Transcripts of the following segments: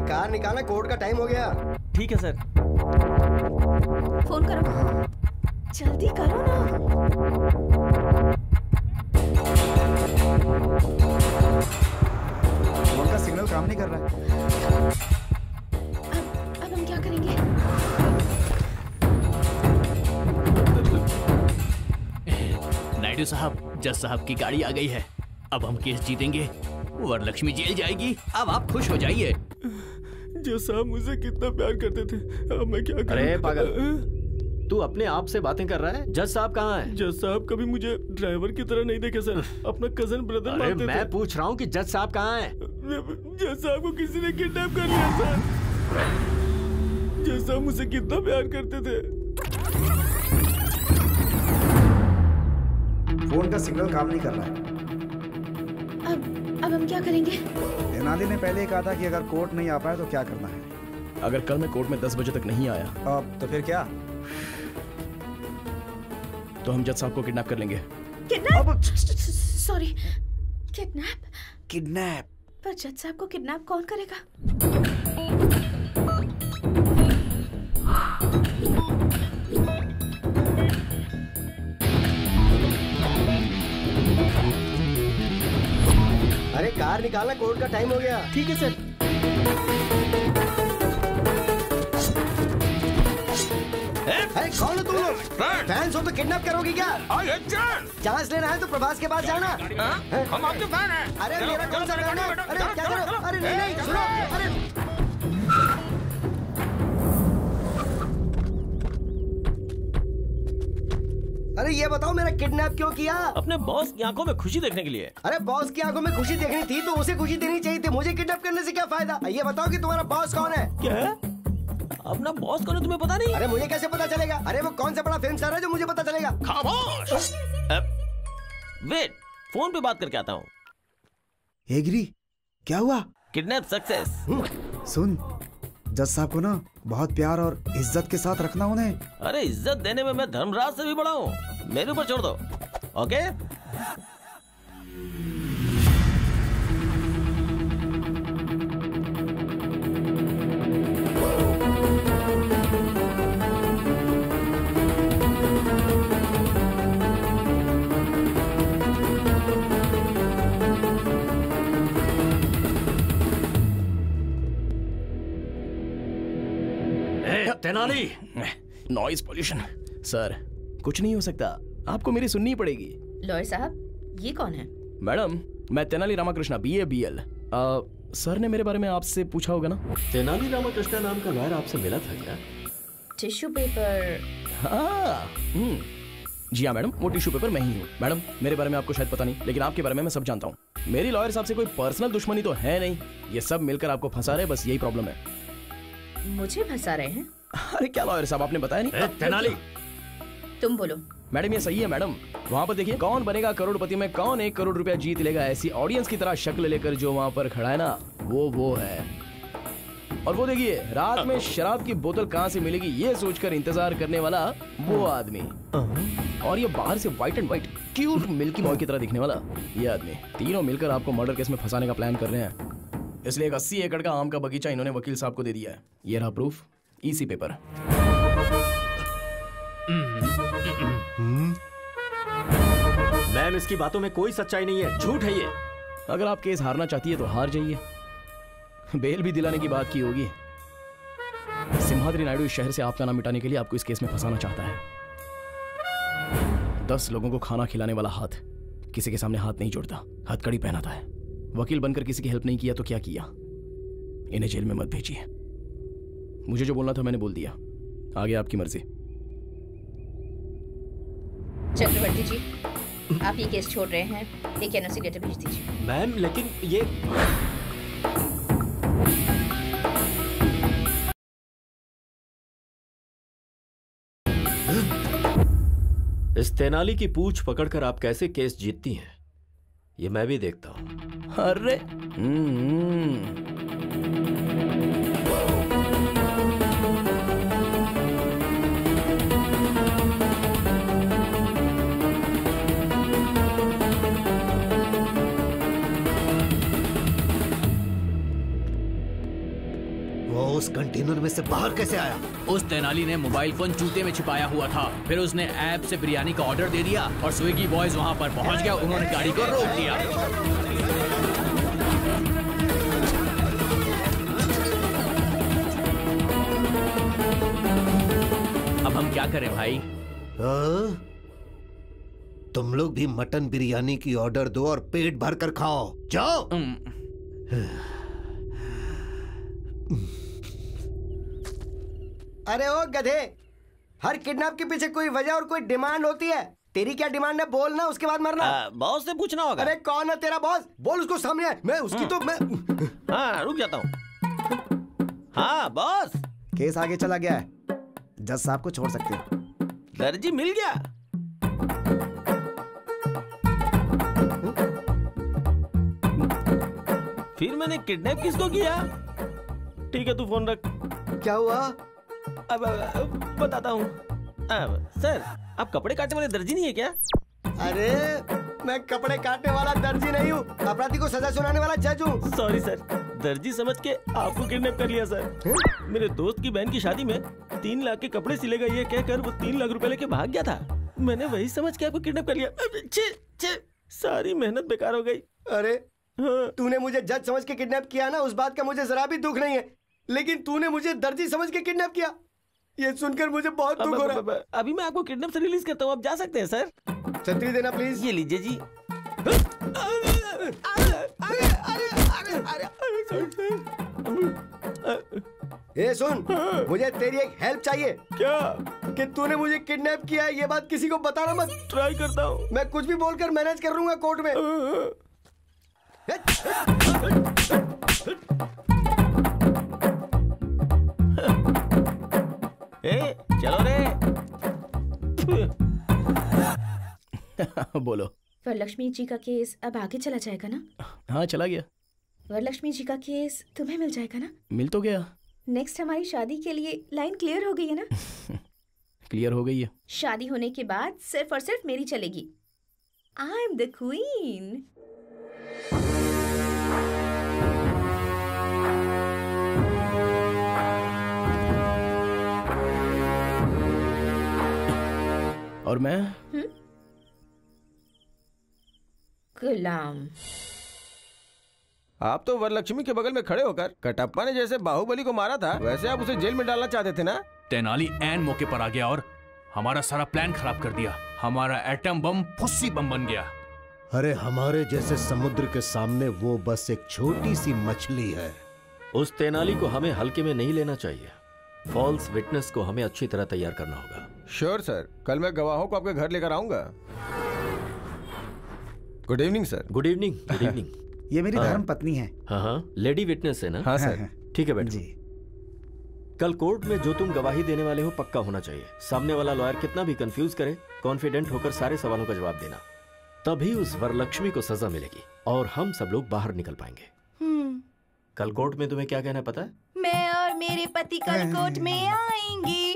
Car निकालना, court का time हो गया। ठीक है सर। फोन करो, जल्दी करो ना। फोन का सिग्नल काम नहीं कर रहा है। अब हम क्या करेंगे? नायडू साहब, जज साहब की गाड़ी आ गई है। अब हम केस जीतेंगे, वरलक्ष्मी जेल जाएगी। अब आप खुश हो जाइए। जज साहब मुझसे कितना प्यार करते थे, अब मैं क्या करूं? अरे पागल, तू अपने आप से बातें कर रहा है? जज साहब कहाँ है? जज साहब कभी मुझे ड्राइवर की तरह नहीं देखे सर, अपना कजन ब्रदर मानते थे। मैं पूछ रहा हूँ कि जज साहब कहाँ है? जज साहब को किसी ने किडनैप कर लिया सर। जज साहब मुझसे कितना प्यार करते थे। फोन का सिग्नल काम नहीं कर रहा है। अब हम क्या करेंगे? तेनाली ने पहले कहा था कि अगर कोर्ट नहीं आ पाए तो क्या करना है। अगर कल मैं कोर्ट में 10 बजे तक नहीं आया तो फिर क्या? तो हम जज साहब को किडनैप कर लेंगे। किडनैप? Sorry, kidnap? किडनैप? पर जज साहब को किडनैप कौन करेगा? अरे कार निकालना, कोर्ट का टाइम हो गया। ठीक है सर। अरे कौन हो तुम लोग? फैंस हो तो किडनैप करोगे क्या? चांस लेना है तो प्रभास के पास जाना। हम आपके फैन हैं। अरे मेरा कौन सा फैन है? अरे क्या करो? अरे नहीं नहीं सुनो, अरे अरे ये बताओ मेरा किडनैप क्यों किया? अपने बॉस की आंखों में खुशी देखने के लिए। अरे बॉस की आंखों में खुशी देखनी थी तो उसे खुशी देनी चाहिए थी, मुझे किडनैप करने से क्या फायदा? ये बताओ कि तुम्हारा बॉस कौन है? क्या है? अपना बॉस कौन है तुम्हें पता नहीं? अरे मुझे कैसे पता चलेगा? अरे वो कौन सा बड़ा फिल्म स्टार है जो मुझे पता चलेगा? खामोश। वेट, फोन पे बात करके आता हूँ। हे गिरी, क्या हुआ? Kidnap success. सुन, जज साहब को ना बहुत प्यार और इज्जत के साथ रखना उन्हें। अरे इज्जत देने में मैं धर्मराज से भी बड़ा हूँ, मेरे ऊपर छोड़ दो। Okay? Tenali, noise pollution. Sir कुछ नहीं हो सकता, आपको मेरी सुननी पड़ेगी। लॉयर साहब, ये कौन है? मैडम, मैं Tenali Ramakrishna, BA BL। Sir ने मेरे बारे में आपसे पूछा होगा ना? तेनाली रामाकृष्णा नाम का लॉयर आपसे मिला था क्या? Tissue paper? हाँ, जी हाँ मैडम, वो टिश्यू पेपर मैं ही हूँ। मैडम, मेरे बारे में आपको शायद पता नहीं, लेकिन आपके बारे में मैं सब जानता हूँ। मेरी लॉयर साहब से कोई पर्सनल दुश्मनी तो है नहीं, ये सब मिलकर आपको फंसा रहे, बस यही प्रॉब्लम है। मुझे फंसा रहे हैं? अरे क्या लॉयर साहब, आपने बताया नहीं? तेनाली, तुम बोलो। मैडम ये सही है मैडम, वहाँ पर देखिए, कौन बनेगा करोड़पति में कौन 1 करोड़ रुपया जीत लेगा, ऐसी ऑडियंस की तरह शक्ल लेकर जो वहाँ पर खड़ा है ना, वो है। और वो देखिए, रात में शराब की बोतल कहाँ से मिलेगी ये सोचकर इंतजार करने वाला वो आदमी। और ये बाहर से white and white cute milky boy की तरह दिखने वाला ये आदमी। तीनों मिलकर आपको मर्डर केस में फंसाने का प्लान कर रहे हैं। इसलिए एक 80 एकड़ का आम का बगीचा इन्होंने वकील साहब को दे दिया है। ये रहा प्रूफ, EC पेपर। मैम, इसकी बातों में कोई सच्चाई नहीं है, झूठ है ये। अगर आप केस हारना चाहती है तो हार जाइए, बेल भी दिलाने की बात की होगी। सिम्हाद्री नायडू इस शहर से आपका नाम मिटाने के लिए आपको इस केस में फंसाना चाहता है। 10 लोगों को खाना खिलाने वाला हाथ किसी के सामने हाथ नहीं जोड़ता, हथकड़ी पहनाता है। वकील बनकर किसी की हेल्प नहीं किया तो क्या किया? इन्हें जेल में मत भेजिए। मुझे जो बोलना था मैंने बोल दिया, आगे आपकी मर्जी। चक्रवर्ती जी, आप ये केस छोड़ रहे हैं, एक NOC लेटर भेज दीजिए। मैम, लेकिन ये इस तेनाली की पूंछ पकड़कर आप कैसे केस जीतती हैं, ये मैं भी देखता हूं। अरे उस कंटेनर में से बाहर कैसे आया? उस तेनाली ने मोबाइल फोन जूते में छिपाया हुआ था। फिर उसने ऐप से बिरयानी का ऑर्डर दे दिया और स्विगी बॉयज वहाँ पर पहुँच गया। उन्होंने गाड़ी को रोक दिया। अब हम क्या करें भाई? तुम लोग भी मटन बिरयानी की ऑर्डर दो और पेट भर कर खाओ। जाओ। अरे ओ गधे, हर किडनैप के पीछे कोई वजह और कोई डिमांड होती है। तेरी क्या डिमांड है बोलना, उसके बाद मरना। बॉस से पूछना होगा। अरे कौन है तेरा बॉस? बोल उसको सामने। मैं उसकी तो मैं हाँ रुक जाता हूँ। हाँ बॉस, केस आगे चला गया है, जज साहब को छोड़ सकते हैं। दर्जी मिल गया। फिर मैंने किडनैप किसको किया? ठीक है तू फोन रख। क्या हुआ? अब बताता हूँ। सर, आप कपड़े काटने वाले दर्जी नहीं है क्या? अरे मैं कपड़े काटने वाला दर्जी नहीं हूँ, अपराधी को सजा सुनाने वाला जज हूँ। सॉरी सर, दर्जी समझ के आपको किडनैप कर लिया सर। मेरे दोस्त की बहन की शादी में 3 लाख के कपड़े सिलेगा ये कहकर वो 3 लाख रुपए लेके भाग गया था। मैंने वही समझ के आपको किडनैप कर लिया। सारी मेहनत बेकार हो गई। अरे तूने मुझे जज समझ के किडनैप किया ना, उस बात का मुझे जरा भी दुख नहीं है, लेकिन तूने मुझे दर्जी समझ के किडनैप किया, ये सुनकर मुझे बहुत दुख हो रहा है। अभी मैं आपको किडनैप से रिलीज करता हूँ, आप जा सकते हैं सर। छतरी देना प्लीज। ये लीजिए जी। ए सुन, मुझे तेरी एक हेल्प चाहिए। क्या? कि तूने मुझे किडनैप किया है, ये बात किसी को बताना मत। ट्राई करता हूँ। मैं कुछ भी बोलकर मैनेज कर लूंगा कोर्ट में। चलो रे। बोलो। वरलक्ष्मी जी का केस अब आगे चला जाएगा ना? हाँ चला गया। वरलक्ष्मी जी का केस तुम्हें मिल जाएगा ना? मिल तो गया। नेक्स्ट हमारी शादी के लिए लाइन क्लियर हो गई है ना? क्लियर हो गई है। शादी होने के बाद सिर्फ और सिर्फ मेरी चलेगी। I am the queen. और मैं गुलाम। आप तो वरलक्ष्मी के बगल में खड़े होकर कटप्पा ने जैसे बाहुबली को मारा था, वैसे आप उसे जेल में डालना चाहते थे ना? तेनाली ऐन मौके पर आ गया और हमारा सारा प्लान खराब कर दिया। हमारा एटम बम फुस्सी बम बन गया। अरे हमारे जैसे समुद्र के सामने वो बस एक छोटी सी मछली है। उस तेनाली को हमें हल्के में नहीं लेना चाहिए। फॉल्स विटनेस को हमें अच्छी तरह तैयार करना होगा। श्योर सर, कल मैं गवाहों को आपके घर लेकर आऊंगा। Good evening sir. Good evening. Good evening. ये मेरी धर्म पत्नी है। हाँ, लेडी विटनेस है ना? हाँ सर। ठीक है बैठो। कल कोर्ट में जो तुम गवाही देने वाले हो पक्का होना चाहिए। सामने वाला लॉयर कितना भी कंफ्यूज करे, कॉन्फिडेंट होकर सारे सवालों का जवाब देना, तभी उस वरलक्ष्मी को सजा मिलेगी और हम सब लोग बाहर निकल पाएंगे। कल कोर्ट में तुम्हें क्या कहना पता है? मैं और मेरे पति कल कोर्ट में आएंगे।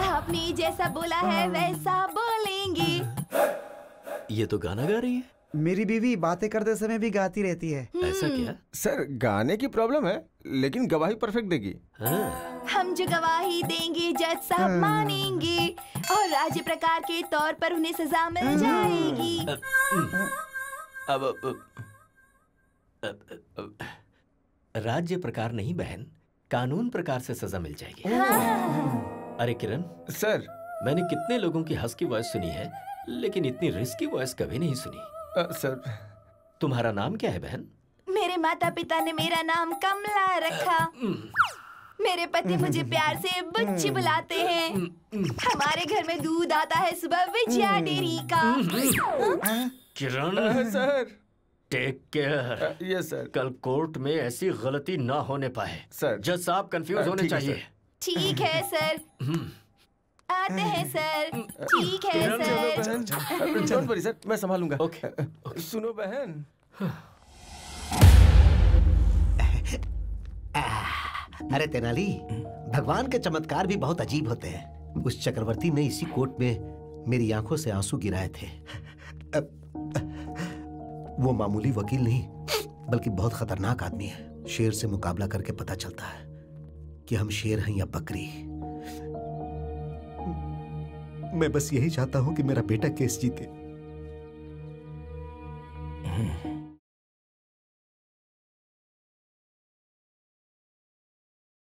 आपने जैसा बोला है वैसा बोलेंगे। ये तो गाना गा रही है। मेरी बीवी बातें करते समय भी गाती रहती है। ऐसा क्या? सर गाने की प्रॉब्लम है, लेकिन गवाही परफेक्ट देगी। हम जो गवाही देंगे जज साहब मानेंगे और राज्य प्रकार के तौर पर उन्हें सजा मिल जाएगी। राज्य प्रकार नहीं बहन, कानून प्रकार से सजा मिल जाएगी। अरे किरण सर, मैंने कितने लोगों की हंस की वॉइस सुनी है, लेकिन इतनी रिस्की वॉइस कभी नहीं सुनी। सर, तुम्हारा नाम क्या है बहन? मेरे माता पिता ने मेरा नाम कमला रखा। मेरे पति मुझे प्यार से बुच्ची बुलाते हैं। हमारे घर में दूध आता है सुबह विजया डेयरी का। Kiran sir, take care. Yes sir. कल कोर्ट में ऐसी गलती ना होने पाए। सर, जज साहब कंफ्यूज होने चाहिए। ठीक है सर। आते हैं सर। ठीक है सर। डोंट वरी सर, मैं संभालूंगा। ओके। सुनो बहन, अरे तेनाली, भगवान के चमत्कार भी बहुत अजीब होते हैं। उस चक्रवर्ती ने इसी कोर्ट में मेरी आंखों से आंसू गिराए थे। वो मामूली वकील नहीं, बल्कि बहुत खतरनाक आदमी है। शेर से मुकाबला करके पता चलता है कि हम शेर हैं या बकरी। मैं बस यही चाहता हूं कि मेरा बेटा केस जीते।